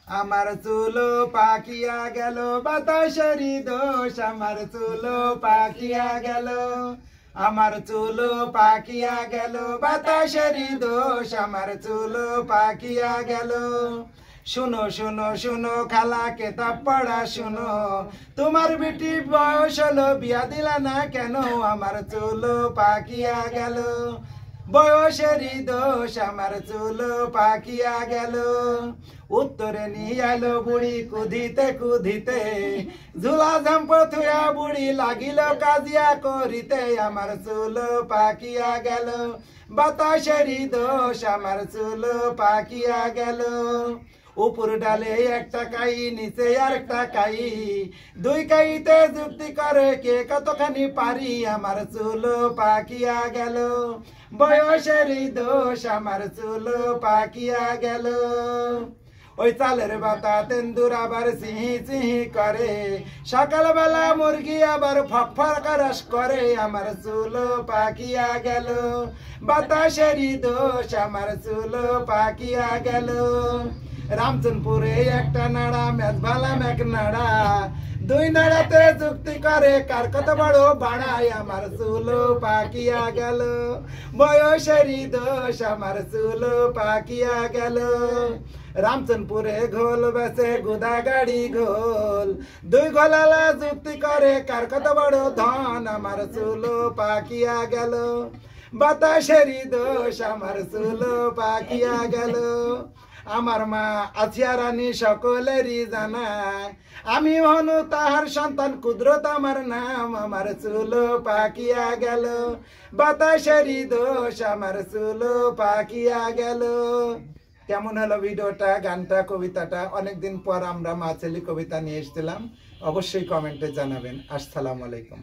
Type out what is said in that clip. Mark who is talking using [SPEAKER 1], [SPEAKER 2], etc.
[SPEAKER 1] আমার চুলো পাকিয়া গেল বাতাসেরই দোষ, আমার চুলো পাকিয়া গেল, আমার চুলো পাকিয়া গেল বাতাসেরই দোষ, আমার চুলো পাকিয়া গেল। শুনো শুনো শুনো খালা কেতাব পড়া শুনো, তোমার বেটি বয়স হলো বিয়া দিলা না কেন, আমার চুলো পাকিয়া গেল, বয়সেরই দোষ, আমার চুলো পাকিয়া গেল। উত্তরে নিয়ে আইলো বুড়ি কুধিতে কুধিতে, ঝুলা ঝাম্প থুয়া বুড়ি লাগিল কাজিয়া করিতে, আমার চুলো পাকিয়া গেল, বাতাসেরই দোষ, আমার চুলো পাকিয়া গেল। উপর ডালে একটা কাই নিচে আর একটা কাই, দুই কাইতে যুক্তি করে কে কতখানি পারি, আমার চুলো পাকিয়া গেল, বয়সেরই দোষ, আমার চুলো পাকিয়া গেল। ওই চালের বাতা তেন্দুর আবার চিহি চিহি করে, সকালবেলা মুরগি আবার ফফর করস করে, আমার চুলো পাকিয়া গেল, বাতাসেরই দোষ, আমার চুলো পাকিয়া গেল। রামচন্দ্রপুরে একটা নাড়া মেজবালাম এক নাড়া, দুই নাড়াতে যুক্তি করে কার কত বড় বাড়ায়, আমার চুলো পাকিয়া গেল, বয়সেরই দোষ, আমার চুলো পাকিয়া গেল। রামচন্দ্রপুরে ঘোল বেছে গুদা গাড়ি ঘোল, দুই ঘোলালা যুক্তি করে কার কত বড় ধন, আমার চুলো পাকিয়া গেল, বাতাসেরই দোষ, আমার চুলো পাকিয়া গেল। আমার মা আছিয়া রানী সকলেরই জানায়, আমি হনু তাহার সন্তান কুদরত আমার নাম, আমার চুলো পাকিয়া গেল, বাতাসেরই দোষ, আমার চুলো পাকিয়া গেল। কেমন হলো ভিডিওটা, গানটা, কবিতাটা? অনেকদিন পর আমরা মা ছেলে কবিতা নিয়ে এসেছিলাম, অবশ্যই কমেন্টে জানাবেন। আসসালামু আলাইকুম।